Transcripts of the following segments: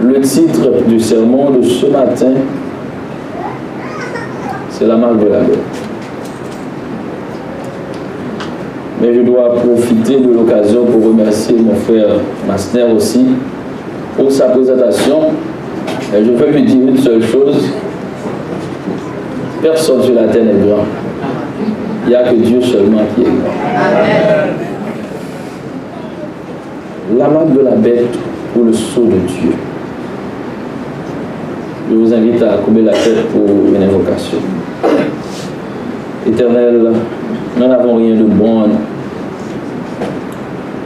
Le titre du sermon de ce matin, c'est la marque de la bête. Mais je dois profiter de l'occasion pour remercier mon frère Masner aussi pour sa présentation. Et je veux lui dire une seule chose. Personne sur la terre n'est grand. Il n'y a que Dieu seulement qui est grand. La marque de la bête pour le sceau de Dieu. Je vous invite à courber la tête pour une invocation. Éternel, nous n'avons rien de bon en nous.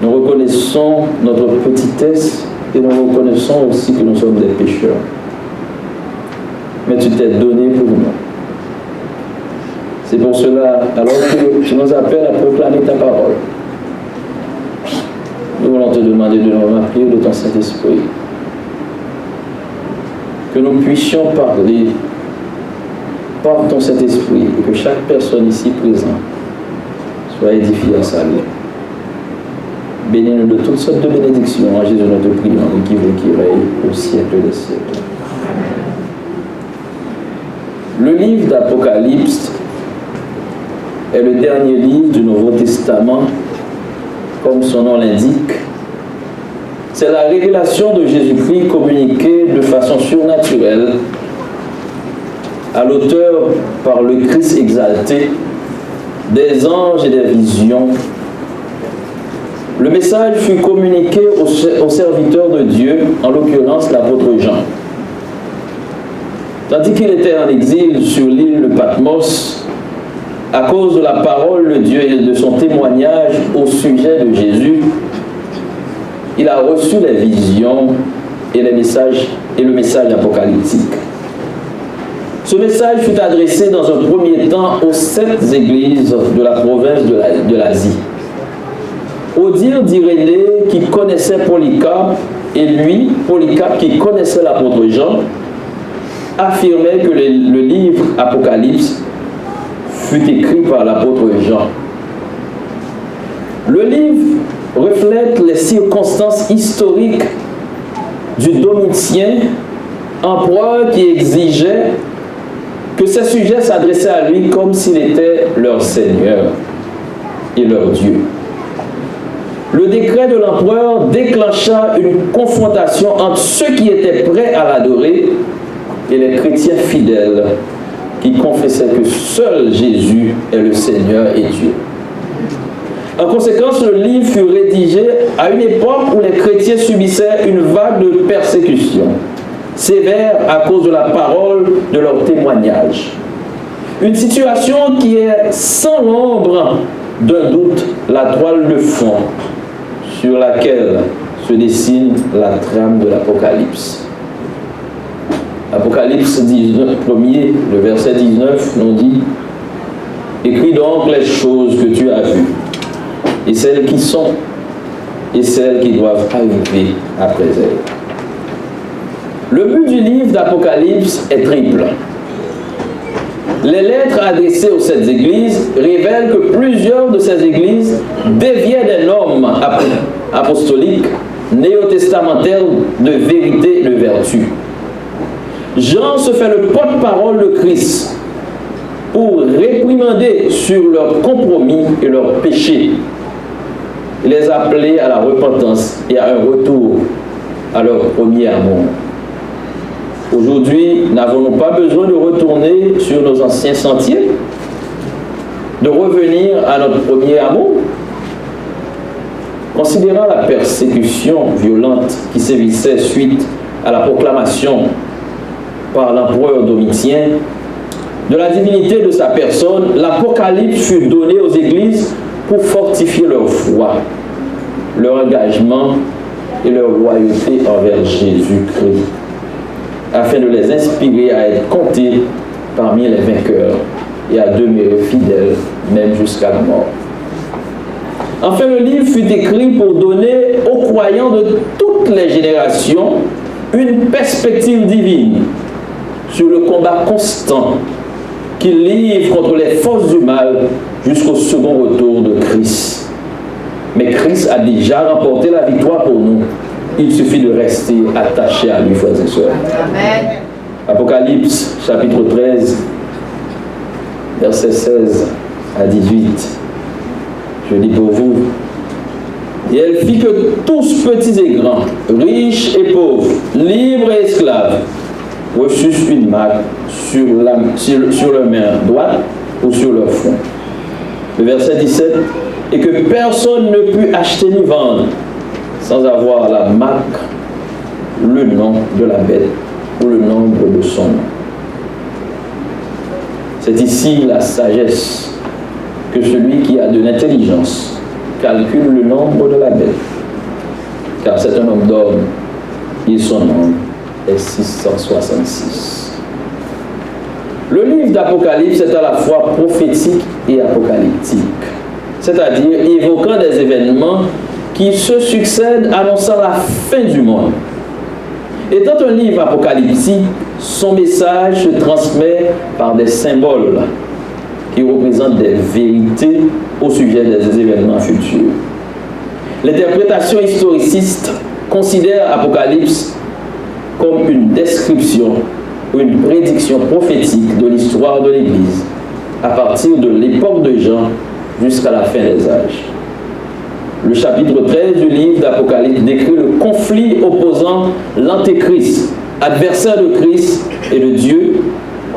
Nous reconnaissons notre petitesse et nous reconnaissons aussi que nous sommes des pécheurs. Mais tu t'es donné pour nous. C'est pour cela, alors que tu nous appelles à proclamer ta parole, nous voulons te demander de nous remplir de ton Saint-Esprit. Que nous puissions parler par ton Saint-Esprit et que chaque personne ici présente soit édifiée à sa vie. Bénis-nous de toutes sortes de bénédictions. En Jésus, nous te prions, qui veut qui règne au siècle des siècles. Le livre d'Apocalypse est le dernier livre du Nouveau Testament, comme son nom l'indique. C'est la révélation de Jésus-Christ communiquée de façon surnaturelle à l'auteur par le Christ exalté, des anges et des visions. Le message fut communiqué au serviteur de Dieu, en l'occurrence l'apôtre Jean. Tandis qu'il était en exil sur l'île de Patmos, à cause de la parole de Dieu et de son témoignage au sujet de Jésus, il a reçu les visions et le message apocalyptique. Ce message fut adressé dans un premier temps aux 7 églises de la province de l'Asie. Au dire d'Irénée qui connaissait Polycarpe, et lui, Polycarpe qui connaissait l'apôtre Jean, affirmait que le livre Apocalypse fut écrit par l'apôtre Jean. Le livre reflète les circonstances historiques du Domitien, empereur qui exigeait que ses sujets s'adressaient à lui comme s'il était leur Seigneur et leur Dieu. Le décret de l'empereur déclencha une confrontation entre ceux qui étaient prêts à l'adorer et les chrétiens fidèles qui confessaient que seul Jésus est le Seigneur et Dieu. En conséquence, le livre fut rédigé à une époque où les chrétiens subissaient une vague de persécution sévère à cause de la parole de leur témoignage. Une situation qui est sans l'ombre d'un doute la toile de fond sur laquelle se dessine la trame de l'Apocalypse. Apocalypse 19, le verset 19 nous dit « Écris donc les choses que tu as vues, et celles qui sont, et celles qui doivent arriver après elles. » Le but du livre d'Apocalypse est triple. Les lettres adressées aux 7 églises révèlent que plusieurs de ces églises déviaient des normes apostoliques, néo-testamentaires de vérité et de vertu. Jean se fait le porte-parole de Christ pour réprimander sur leurs compromis et leurs péchés. Il les appelait à la repentance et à un retour à leur premier amour. Aujourd'hui, n'avons-nous pas besoin de retourner sur nos anciens sentiers, de revenir à notre premier amour? Considérant la persécution violente qui sévissait suite à la proclamation par l'empereur Domitien de la divinité de sa personne, l'Apocalypse fut donné aux églises pour fortifier leur foi, leur engagement et leur loyauté envers Jésus-Christ, afin de les inspirer à être comptés parmi les vainqueurs et à demeurer fidèles même jusqu'à la mort. Enfin, le livre fut écrit pour donner aux croyants de toutes les générations une perspective divine sur le combat constant qu'il livre contre les forces du mal jusqu'au second retour de Christ. Mais Christ a déjà remporté la victoire pour nous Il suffit de rester attaché à lui, frères et sœurs. Amen. Apocalypse, chapitre 13, versets 16 à 18. Je lis pour vous. Et elle fit que tous, petits et grands, riches et pauvres, libres et esclaves, reçussent une marque sur leur main droite ou sur leur front. Le verset 17. Et que personne ne put acheter ni vendre sans avoir la marque, le nom de la bête ou le nombre de son nom. C'est ici la sagesse que celui qui a de l'intelligence calcule le nombre de la bête, car c'est un homme d'homme et son nombre est 666. Le livre d'Apocalypse est à la fois prophétique et apocalyptique, c'est-à-dire évoquant des événements qui se succèdent annonçant la fin du monde. Étant un livre apocalyptique, son message se transmet par des symboles qui représentent des vérités au sujet des événements futurs. L'interprétation historiciste considère Apocalypse comme une description ou une prédiction prophétique de l'histoire de l'Église à partir de l'époque de Jean jusqu'à la fin des âges. Le chapitre 13 du livre d'Apocalypse décrit le conflit opposant l'Antéchrist, adversaire de Christ et de Dieu,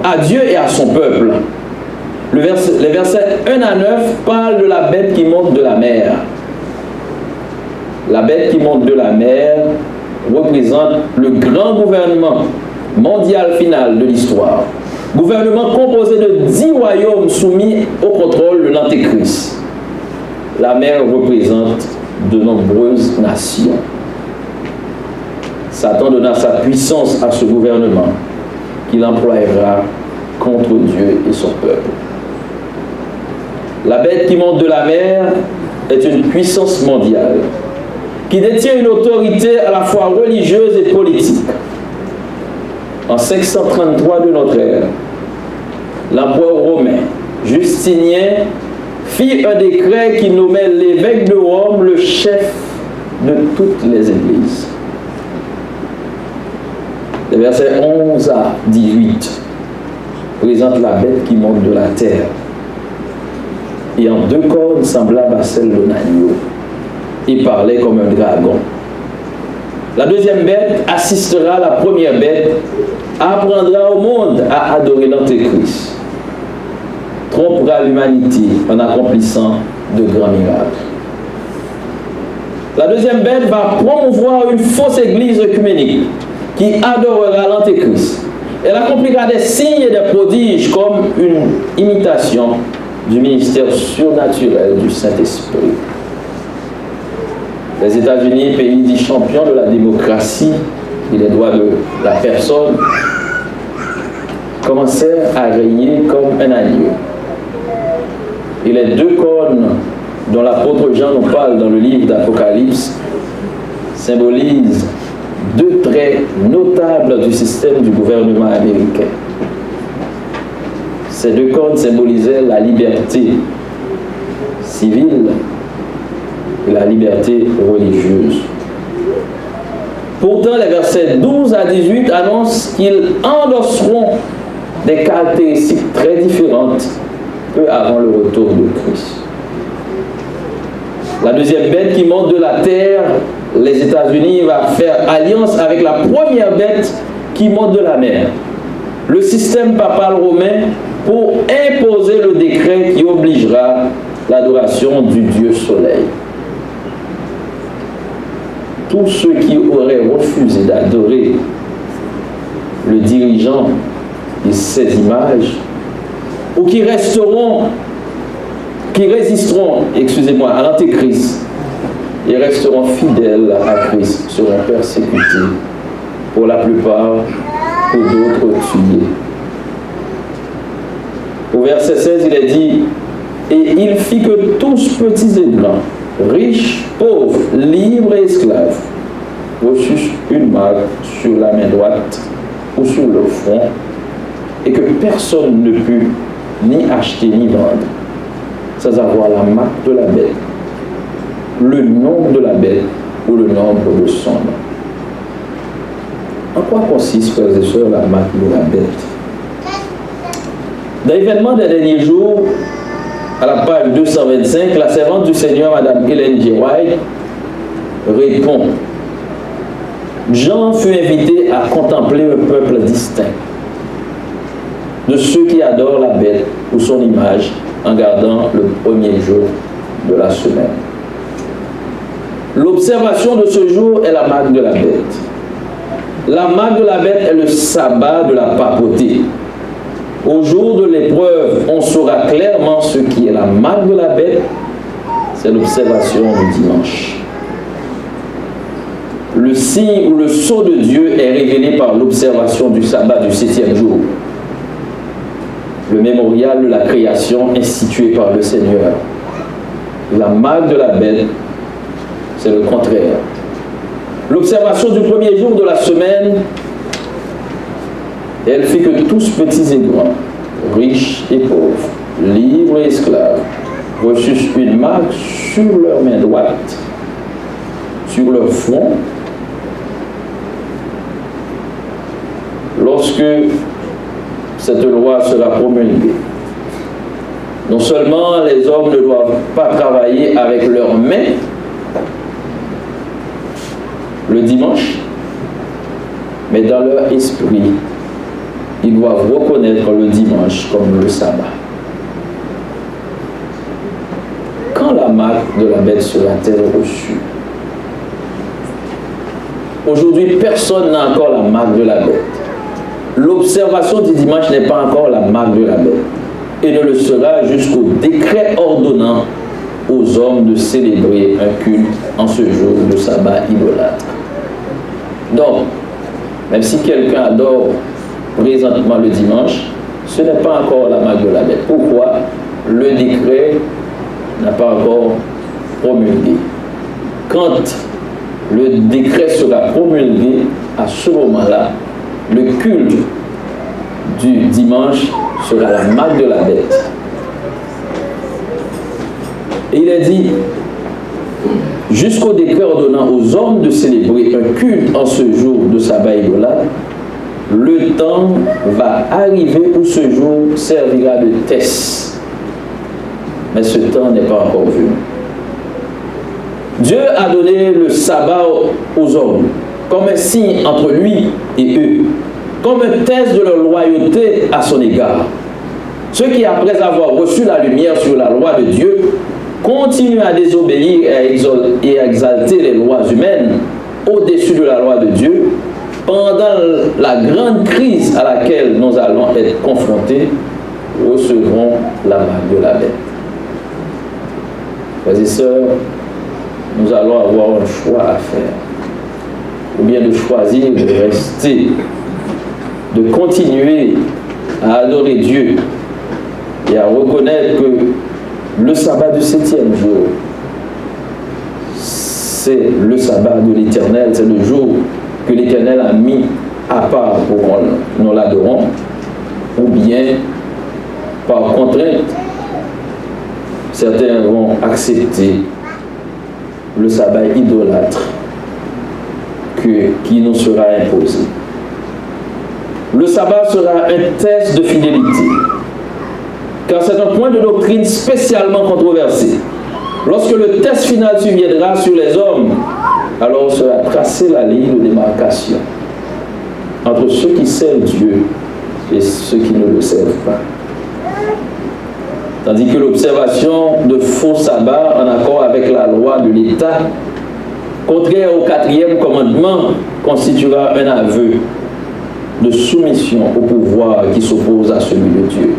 à Dieu et à son peuple. Les versets 1 à 9 parlent de la bête qui monte de la mer. La bête qui monte de la mer représente le grand gouvernement mondial final de l'histoire. Gouvernement composé de 10 royaumes soumis au contrôle de l'Antéchrist. La mer représente de nombreuses nations. Satan donna sa puissance à ce gouvernement qu'il emploiera contre Dieu et son peuple. La bête qui monte de la mer est une puissance mondiale qui détient une autorité à la fois religieuse et politique. En 533 de notre ère, l'empereur romain Justinien fit un décret qui nommait l'évêque de Rome le chef de toutes les églises. Les versets 11 à 18 présentent la bête qui monte de la terre et en 2 cornes semblables à celles d'un agneau et parlait comme un dragon. La deuxième bête assistera à la première bête, apprendra au monde à adorer l'Antéchrist, trompera l'humanité en accomplissant de grands miracles. La deuxième bête va promouvoir une fausse église œcuménique qui adorera l'Antéchrist. Elle accomplira des signes et des prodiges comme une imitation du ministère surnaturel du Saint-Esprit. Les États-Unis, pays dit champion de la démocratie et des droits de la personne, commencèrent à régner comme un agneau. Et les 2 cornes dont l'apôtre Jean nous parle dans le livre d'Apocalypse symbolisent 2 traits notables du système du gouvernement américain. Ces 2 cornes symbolisaient la liberté civile et la liberté religieuse. Pourtant, les versets 12 à 18 annoncent qu'ils endosseront des caractéristiques très différentes peu avant le retour de Christ. La deuxième bête qui monte de la terre, les États-Unis, va faire alliance avec la première bête qui monte de la mer, le système papal romain, pour imposer le décret qui obligera l'adoration du Dieu Soleil. Tous ceux qui auraient refusé d'adorer le dirigeant et ses images, ou qui résisteront à l'Antéchrist et resteront fidèles à Christ, seront persécutés, pour la plupart, pour d'autres tués. Au verset 16, il est dit « Et il fit que tous, petits et grands, riches, pauvres, libres et esclaves, reçussent une marque sur la main droite ou sur le front, et que personne ne put ni acheter ni vendre, sans avoir la marque de la bête, le nom de la bête ou le nombre de son nom. » En quoi consiste, frères et sœurs, la marque de la bête? Dans l'événement des derniers jours, à la page 225, la servante du Seigneur, Mme Ellen G. White, répond: Jean fut invité à contempler un peuple distinct de ceux qui adorent la bête ou son image en gardant le premier jour de la semaine. L'observation de ce jour est la marque de la bête. La marque de la bête est le sabbat de la papauté. Au jour de l'épreuve, on saura clairement ce qui est la marque de la bête, c'est l'observation du dimanche. Le signe ou le sceau de Dieu est révélé par l'observation du sabbat du 7e jour. Le mémorial de la création institué par le Seigneur. La marque de la bête, c'est le contraire. L'observation du premier jour de la semaine, elle fait que tous petits et grands, riches et pauvres, libres et esclaves, reçussent une marque sur leur main droite, sur leur front, lorsque cette loi sera promulguée. Non seulement les hommes ne doivent pas travailler avec leurs mains le dimanche, mais dans leur esprit, ils doivent reconnaître le dimanche comme le sabbat. Quand la marque de la bête sera-t-elle reçue? Aujourd'hui, personne n'a encore la marque de la bête. L'observation du dimanche n'est pas encore la marque de la bête et ne le sera jusqu'au décret ordonnant aux hommes de célébrer un culte en ce jour de sabbat idolâtre. Donc, même si quelqu'un adore présentement le dimanche, ce n'est pas encore la marque de la bête. Pourquoi? Le décret n'a pas encore promulgué. Quand le décret sera promulgué, à ce moment-là, le culte du dimanche sera la marque de la bête. Et il est dit, jusqu'au décret ordonnant aux hommes de célébrer un culte en ce jour de sabbat idolâtre, le temps va arriver où ce jour servira de test. Mais ce temps n'est pas encore venu. Dieu a donné le sabbat aux hommes comme un signe entre lui et eux, comme un test de leur loyauté à son égard. Ceux qui, après avoir reçu la lumière sur la loi de Dieu, continuent à désobéir et à exalter les lois humaines au-dessus de la loi de Dieu, pendant la grande crise à laquelle nous allons être confrontés, recevront la marque de la bête. Frères et sœurs, nous allons avoir un choix à faire. Ou bien de choisir de rester, de continuer à adorer Dieu et à reconnaître que le sabbat du 7e jour, c'est le sabbat de l'Éternel, c'est le jour que l'Éternel a mis à part pour que nous l'adorons, ou bien par contrainte, certains vont accepter le sabbat idolâtre qui nous sera imposé. Le sabbat sera un test de fidélité, car c'est un point de doctrine spécialement controversé. Lorsque le test final surviendra sur les hommes, alors sera tracée la ligne de démarcation entre ceux qui servent Dieu et ceux qui ne le servent pas. Tandis que l'observation de faux sabbats en accord avec la loi de l'État, contraire au 4e commandement, constituera un aveu de soumission au pouvoir qui s'oppose à celui de Dieu.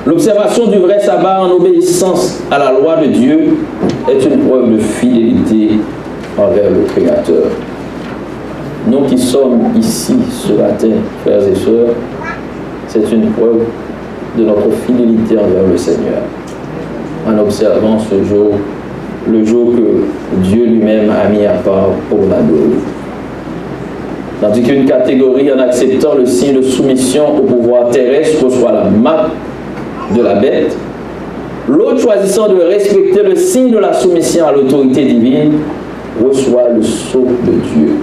L'observation du vrai sabbat en obéissance à la loi de Dieu est une preuve de fidélité envers le Créateur. Nous qui sommes ici ce matin, frères et sœurs, c'est une preuve de notre fidélité envers le Seigneur, en observant ce jour, le jour que Dieu lui-même a mis à part pour l'adorer. Tandis qu'une catégorie, en acceptant le signe de soumission au pouvoir terrestre, reçoit la marque de la bête, l'autre, choisissant de respecter le signe de la soumission à l'autorité divine, reçoit le sceau de Dieu.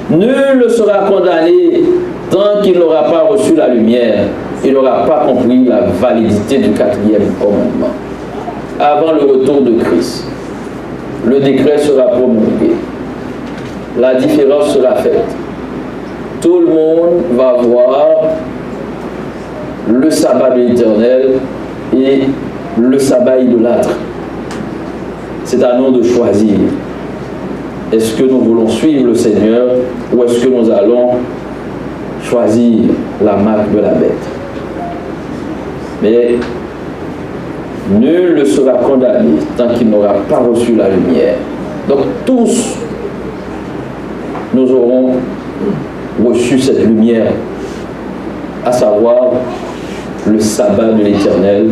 Nul ne sera condamné tant qu'il n'aura pas reçu la lumière et n'aura pas compris la validité du 4e commandement. Avant le retour de Christ, le décret sera promulgué. La différence sera faite. Tout le monde va voir le sabbat de l'Éternel et le sabbat idolâtre. C'est à nous de choisir. Est-ce que nous voulons suivre le Seigneur ou est-ce que nous allons choisir la marque de la bête? Mais nul ne sera condamné tant qu'il n'aura pas reçu la lumière. Donc tous, nous aurons reçu cette lumière, à savoir le sabbat de l'Éternel,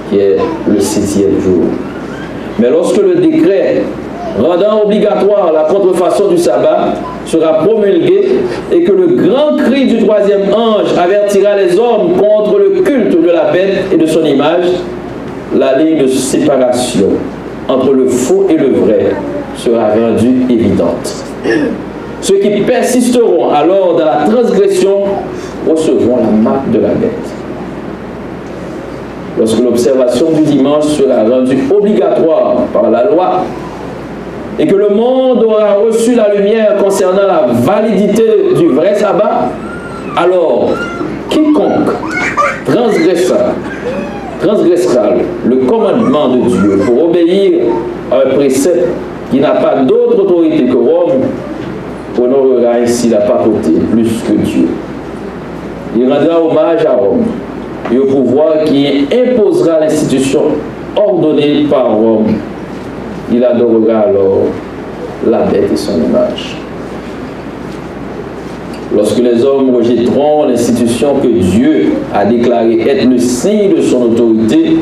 qui est le 7e jour. Mais lorsque le décret rendant obligatoire la contrefaçon du sabbat sera promulgué et que le grand cri du 3e ange avertira les hommes contre le culte de la bête et de son image, la ligne de séparation entre le faux et le vrai sera rendue évidente. Ceux qui persisteront alors dans la transgression recevront la marque de la bête. Lorsque l'observation du dimanche sera rendue obligatoire par la loi et que le monde aura reçu la lumière concernant la validité du vrai sabbat, alors quiconque transgressera le commandement de Dieu pour obéir à un précepte qui n'a pas d'autre autorité que Rome, honorera ainsi la papauté plus que Dieu. Il rendra hommage à Rome et au pouvoir qui imposera l'institution ordonnée par Rome. Il adorera alors la bête et son image. Lorsque les hommes rejetteront l'institution que Dieu a déclarée être le signe de son autorité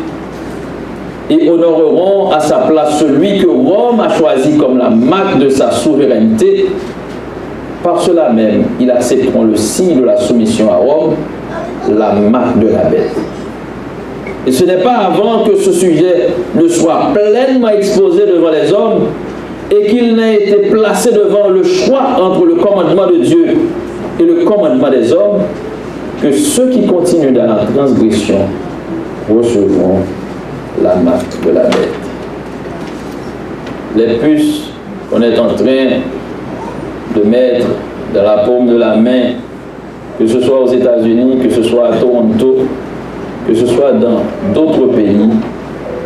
et honoreront à sa place celui que Rome a choisi comme la marque de sa souveraineté, par cela même, ils accepteront le signe de la soumission à Rome, la marque de la bête. Et ce n'est pas avant que ce sujet ne soit pleinement exposé devant les hommes et qu'il n'ait été placé devant le choix entre le commandement de Dieu et le commandement des hommes que ceux qui continuent dans la transgression recevront la marque de la bête. Les puces qu'on est en train de mettre dans la paume de la main, que ce soit aux États-Unis, que ce soit à Toronto, que ce soit dans d'autres pays,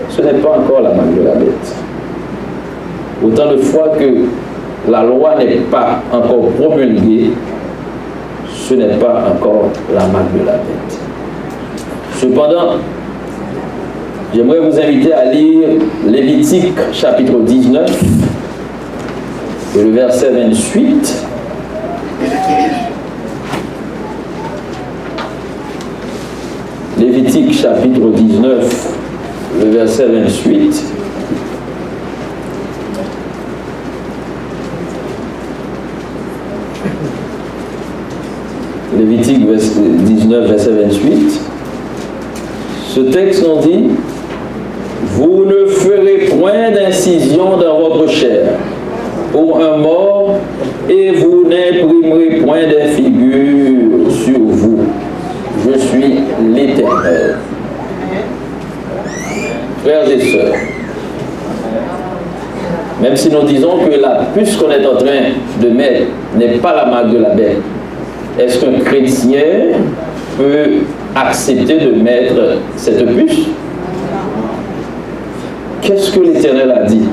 ce n'est pas encore la marque de la bête. Autant de fois que la loi n'est pas encore promulguée, ce n'est pas encore la marque de la bête. Cependant, j'aimerais vous inviter à lire Lévitique chapitre 19 et le verset 28. Lévitique chapitre 19, le verset 28. Lévitique 19, verset 28. Ce texte nous dit: vous ne ferez point d'incision dans votre chair pour un mort, et vous n'imprimerez point des figures sur vous. Je suis l'Éternel. Frères et sœurs, même si nous disons que la puce qu'on est en train de mettre n'est pas la marque de la bête, est-ce qu'un chrétien peut accepter de mettre cette puce? Qu'est-ce que l'Éternel a dit?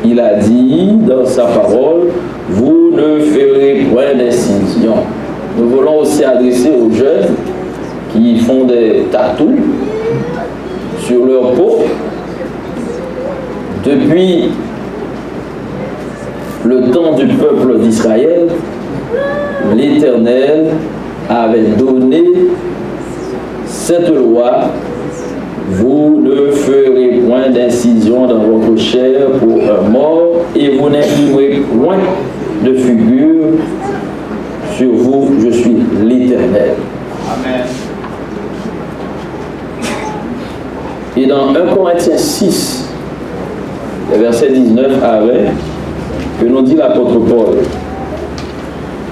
Il a dit dans sa parole: vous ne ferez point d'incision. Nous voulons aussi adresser aux jeunes qui font des tatous sur leur peau. Depuis le temps du peuple d'Israël, l'Éternel avait donné cette loi: vous ne ferez point d'incision dans votre chair pour un mort, et vous n'imprimerez point de figure sur vous. Je suis l'Éternel. Amen. Et dans 1 Corinthiens 6, le verset 19 à 20, que nous dit l'apôtre Paul: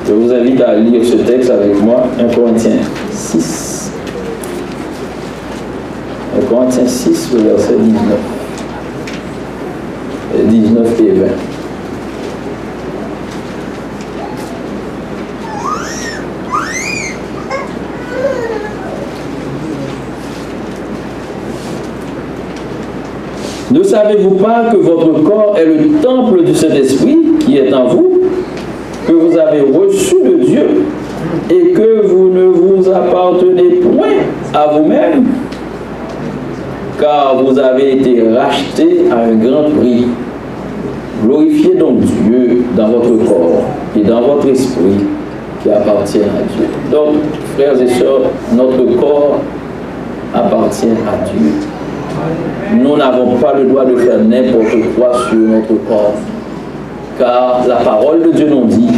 Je vous invite à lire ce texte avec moi, 1 Corinthiens 6. 1 Corinthiens 6, le verset 19 et 20. Ne savez-vous pas que votre corps est le temple du Saint-Esprit qui est en vous, que vous avez reçu de Dieu et que vous ne vous appartenez point à vous-même, car vous avez été rachetés à un grand prix. Glorifiez donc Dieu dans votre corps et dans votre esprit qui appartiennent à Dieu. Donc, frères et sœurs, notre corps appartient à Dieu. Nous n'avons pas le droit de faire n'importe quoi sur notre corps, car la parole de Dieu nous dit,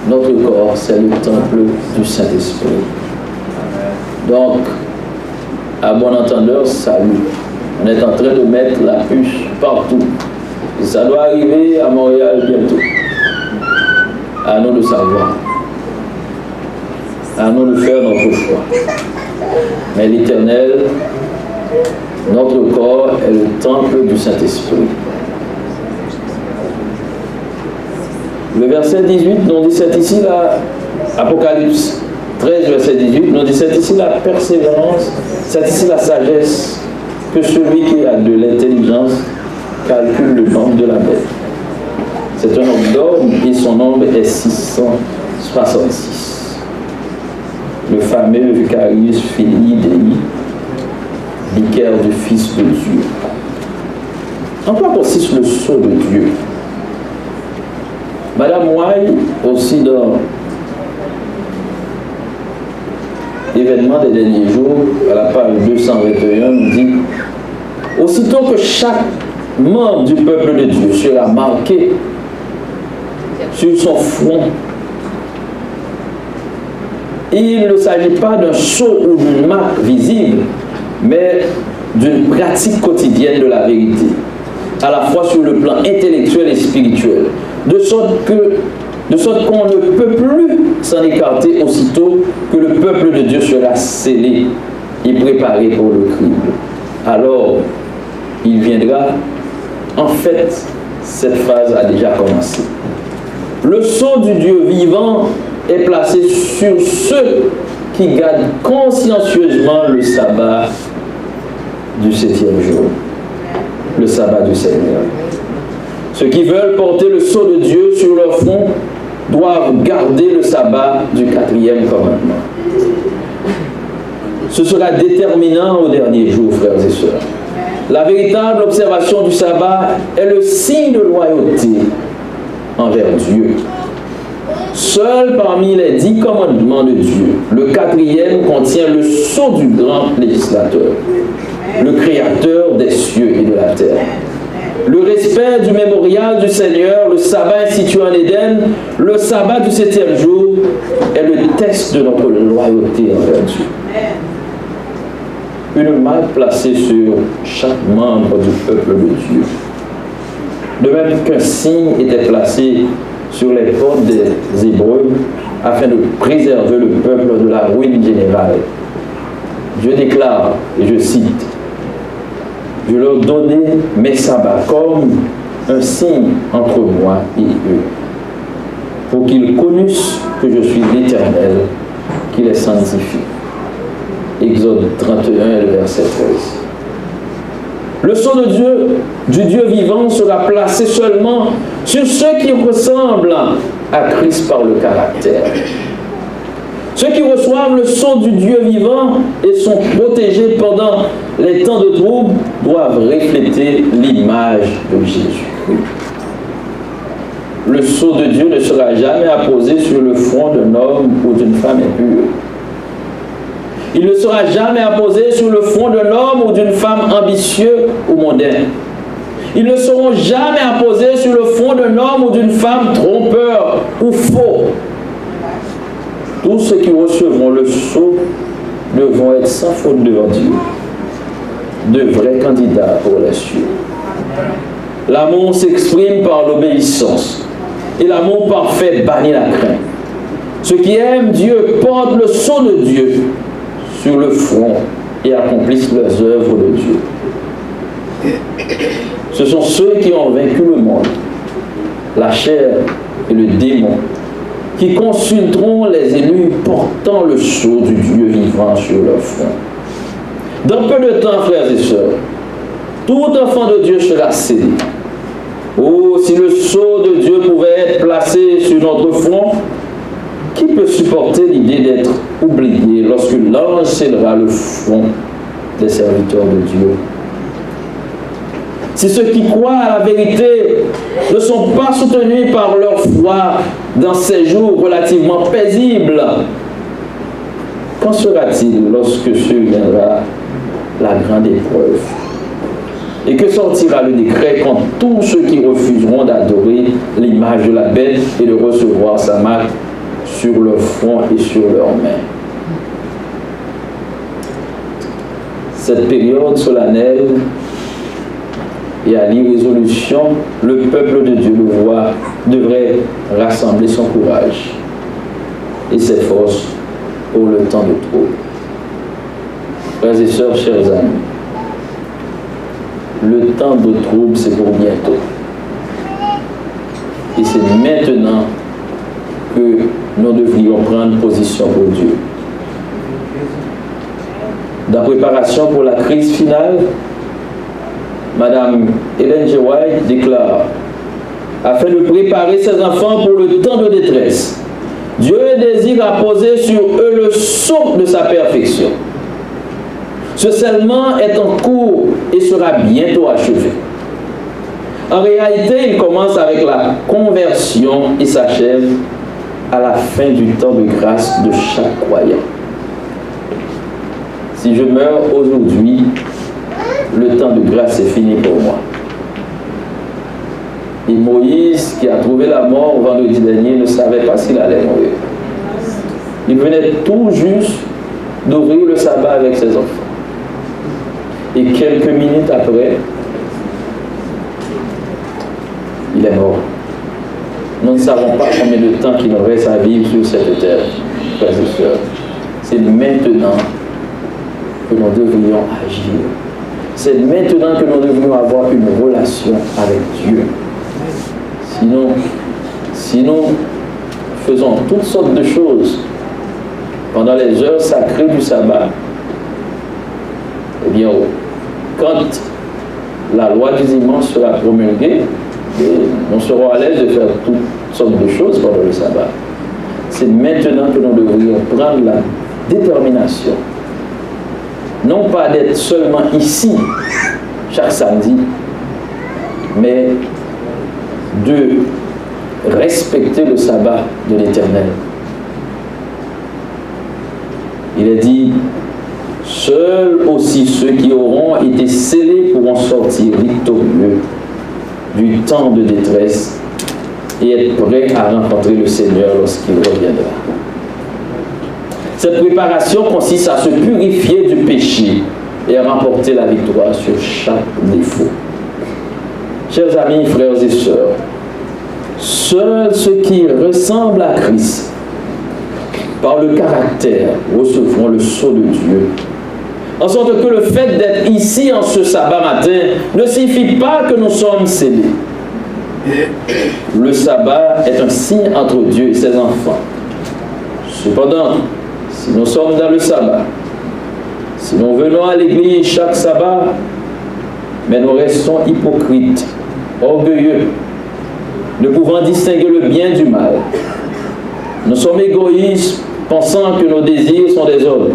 notre corps, c'est le temple du Saint-Esprit. Donc, à bon entendeur, salut. On est en train de mettre la puce partout. Et ça doit arriver à Montréal bientôt. À nous de savoir. À nous de faire notre choix. Mais l'Éternel, notre corps est le temple du Saint-Esprit. Le verset 18 nous dit, c'est ici l'Apocalypse 13, verset 18, nous dit, c'est ici la persévérance, c'est ici la sagesse, que celui qui a de l'intelligence calcule le nombre de la bête. C'est un homme d'homme et son nombre est 666. Le fameux Vicarius Filii Dei, vicaire du Fils de Dieu. En quoi consiste le sceau de Dieu? Madame White, aussi dans l'événement des derniers jours, à la page 221, nous dit, aussitôt que chaque membre du peuple de Dieu sera marqué sur son front, il ne s'agit pas d'un sceau ou d'une marque visible, mais d'une pratique quotidienne de la vérité, à la fois sur le plan intellectuel et spirituel, de sorte qu'on ne peut plus s'en écarter aussitôt que le peuple de Dieu sera scellé et préparé pour le crible. Alors, il viendra. En fait, cette phase a déjà commencé. Le sceau du Dieu vivant est placé sur ceux qui gardent consciencieusement le sabbat du 7e jour, le sabbat du Seigneur. Ceux qui veulent porter le sceau de Dieu sur leur front doivent garder le sabbat du 4e commandement. Ce sera déterminant au dernier jour, frères et sœurs. La véritable observation du sabbat est le signe de loyauté envers Dieu. Seul parmi les 10 commandements de Dieu, le 4e contient le sceau du grand législateur, le créateur des cieux et de la terre. Le respect du mémorial du Seigneur, le sabbat institué en Éden, le sabbat du 7e jour est le test de notre loyauté envers Dieu. Une marque placée sur chaque membre du peuple de Dieu. De même qu'un signe était placé sur les portes des Hébreux afin de préserver le peuple de la ruine générale. Dieu déclare, et je cite, « Je leur donnais mes sabbats comme un signe entre moi et eux, pour qu'ils connussent que je suis l'Éternel, qui les sanctifie. » Exode 31, le verset 13. Le sceau de Dieu, du Dieu vivant, sera placé seulement sur ceux qui ressemblent à Christ par le caractère. Ceux qui reçoivent le sceau du Dieu vivant et sont protégés pendant les temps de trouble doivent refléter l'image de Jésus-Christ. Le sceau de Dieu ne sera jamais apposé sur le front d'un homme ou d'une femme impure. Il ne sera jamais apposé sur le front d'un homme ou d'une femme ambitieux ou mondain. Ils ne seront jamais apposés sur le front d'un homme ou d'une femme trompeur ou faux. Tous ceux qui recevront le sceau devront être sans faute devant Dieu, de vrais candidats pour les cieux. L'amour s'exprime par l'obéissance. et l'amour parfait bannit la crainte. Ceux qui aiment Dieu portent le sceau de Dieu sur le front et accomplissent leurs œuvres de Dieu. Ce sont ceux qui ont vaincu le monde, la chair et le démon, qui consulteront les élus portant le sceau du Dieu vivant sur leur front. Dans peu de temps, frères et sœurs, tout enfant de Dieu sera scellé. Oh, si le sceau de Dieu pouvait être placé sur notre front, qui peut supporter l'idée d'être oublié lorsque l'ange scellera le front des serviteurs de Dieu? Si ceux qui croient à la vérité ne sont pas soutenus par leur foi dans ces jours relativement paisibles, qu'en sera-t-il lorsque surviendra la grande épreuve? Et que sortira le décret quand tous ceux qui refuseront d'adorer l'image de la bête et de recevoir sa marque sur leur front et sur leurs mains? Cette période solennelle et à l'irrésolution, le peuple de Dieu le voit, devrait rassembler son courage et ses forces pour le temps de trouble. Frères et sœurs, chers amis, le temps de trouble, c'est pour bientôt. Et c'est maintenant que nous devrions prendre position pour Dieu. Dans la préparation pour la crise finale, Madame Ellen G. White déclare: afin de préparer ses enfants pour le temps de détresse, Dieu désire apposer sur eux le sceau de sa perfection. Ce scellement est en cours et sera bientôt achevé. En réalité, il commence avec la conversion et s'achève à la fin du temps de grâce de chaque croyant. Si je meurs aujourd'hui, le temps de grâce est fini pour moi. Et Moïse, qui a trouvé la mort vendredi dernier, ne savait pas s'il allait mourir. Il venait tout juste d'ouvrir le sabbat avec ses enfants. Et quelques minutes après, il est mort. Nous ne savons pas combien de temps qu'il nous reste à vivre sur cette terre, frères et sœurs. C'est maintenant que nous devrions agir. C'est maintenant que nous devrions avoir une relation avec Dieu. Si nous faisons toutes sortes de choses pendant les heures sacrées du sabbat, eh bien, quand la loi du dimanche sera promulguée, nous serons à l'aise de faire toutes sortes de choses pendant le sabbat. C'est maintenant que nous devrions prendre la détermination, non pas d'être seulement ici chaque samedi, mais de respecter le sabbat de l'Éternel. Il est dit: seuls aussi ceux qui auront été scellés pourront sortir victorieux du temps de détresse et être prêts à rencontrer le Seigneur lorsqu'il reviendra. Cette préparation consiste à se purifier du péché et à remporter la victoire sur chaque défaut. Chers amis, frères et sœurs, seuls ceux qui ressemblent à Christ, par le caractère, recevront le sceau de Dieu. En sorte que le fait d'être ici en ce sabbat matin ne signifie pas que nous sommes scellés. Le sabbat est un signe entre Dieu et ses enfants. Cependant, si nous sommes dans le sabbat, si nous venons à l'église chaque sabbat, mais nous restons hypocrites, orgueilleux, ne pouvant distinguer le bien du mal, nous sommes égoïstes, pensant que nos désirs sont des hommes.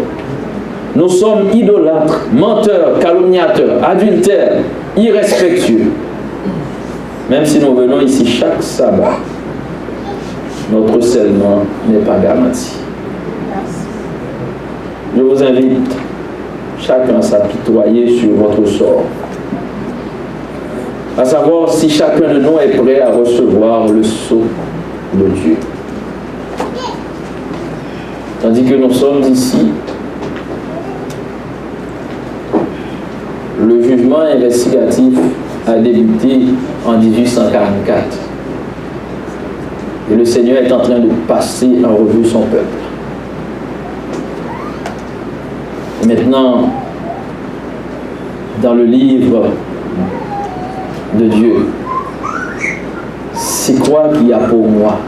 Nous sommes idolâtres, menteurs, calomniateurs, adultères, irrespectueux. Même si nous venons ici chaque sabbat, notre scellement n'est pas garanti. Je vous invite chacun à s'apitoyer sur votre sort, à savoir si chacun de nous est prêt à recevoir le sceau de Dieu. Tandis que nous sommes ici, le jugement investigatif a débuté en 1844. Et le Seigneur est en train de passer en revue son peuple. Et maintenant, dans le livre de Dieu, c'est quoi qu'il y a pour moi?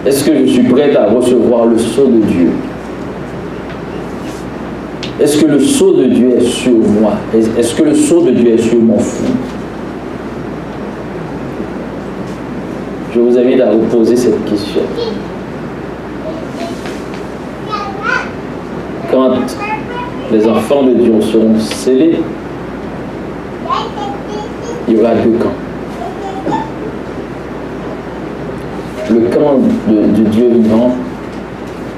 Est-ce que je suis prêt à recevoir le sceau de Dieu? Est-ce que le sceau de Dieu est sur moi? Est-ce que le sceau de Dieu est sur mon front? Je vous invite à vous poser cette question. Quand les enfants de Dieu seront scellés, il y aura deux camps. Le camp de Dieu vivant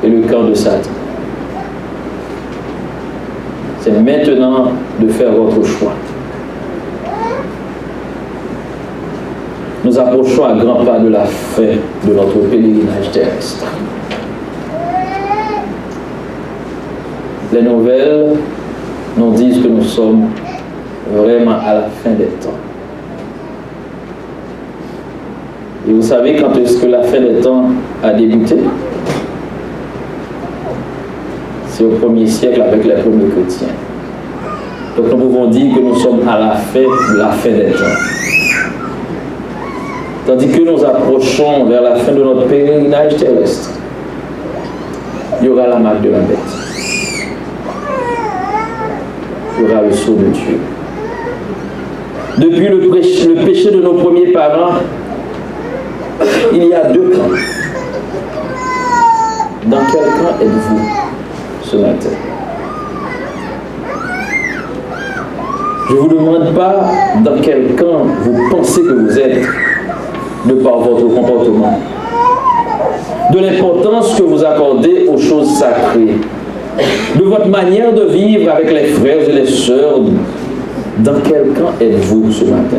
et le camp de Satan. C'est maintenant de faire votre choix. Nous approchons à grands pas de la fin de notre pèlerinage terrestre. Les nouvelles nous disent que nous sommes vraiment à la fin des temps. Et vous savez quand est-ce que la fin des temps a débuté? C'est au 1er siècle avec les premiers chrétiens. Donc nous pouvons dire que nous sommes à la fin de la fin des temps. Tandis que nous approchons vers la fin de notre pèlerinage terrestre, il y aura la marque de la bête. Il y aura le sceau de Dieu. Depuis le péché de nos premiers parents, il y a deux camps. Dans quel camp êtes-vous ce matin? Je ne vous demande pas dans quel camp vous pensez que vous êtes de par votre comportement, de l'importance que vous accordez aux choses sacrées, de votre manière de vivre avec les frères et les sœurs. Dans quel camp êtes-vous ce matin?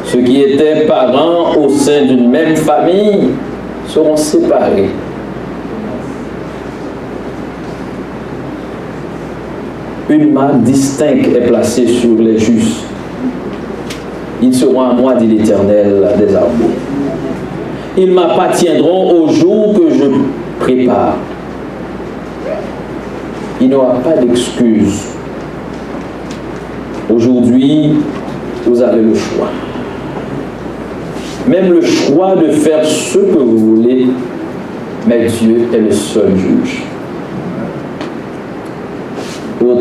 Ceux qui étaient parents au sein d'une même famille seront séparés. Une marque distincte est placée sur les justes. Ils seront à moi, dit l'Éternel des armées. Ils m'appartiendront au jour que je prépare. Il n'y aura pas d'excuse. Aujourd'hui, vous avez le choix. Même le choix de faire ce que vous voulez, mais Dieu est le seul juge.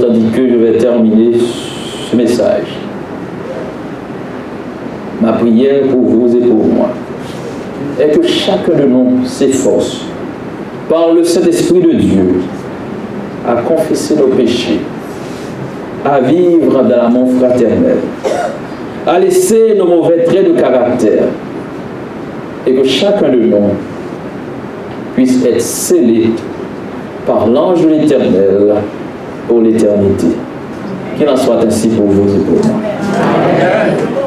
Tandis que je vais terminer ce message, ma prière pour vous et pour moi est que chacun de nous s'efforce, par le Saint-Esprit de Dieu, à confesser nos péchés, à vivre dans l'amour fraternel, à laisser nos mauvais traits de caractère, et que chacun de nous puisse être scellé par l'ange de l'Éternel pour l'éternité. Qu'il en soit ainsi pour vous et pour moi. Amen.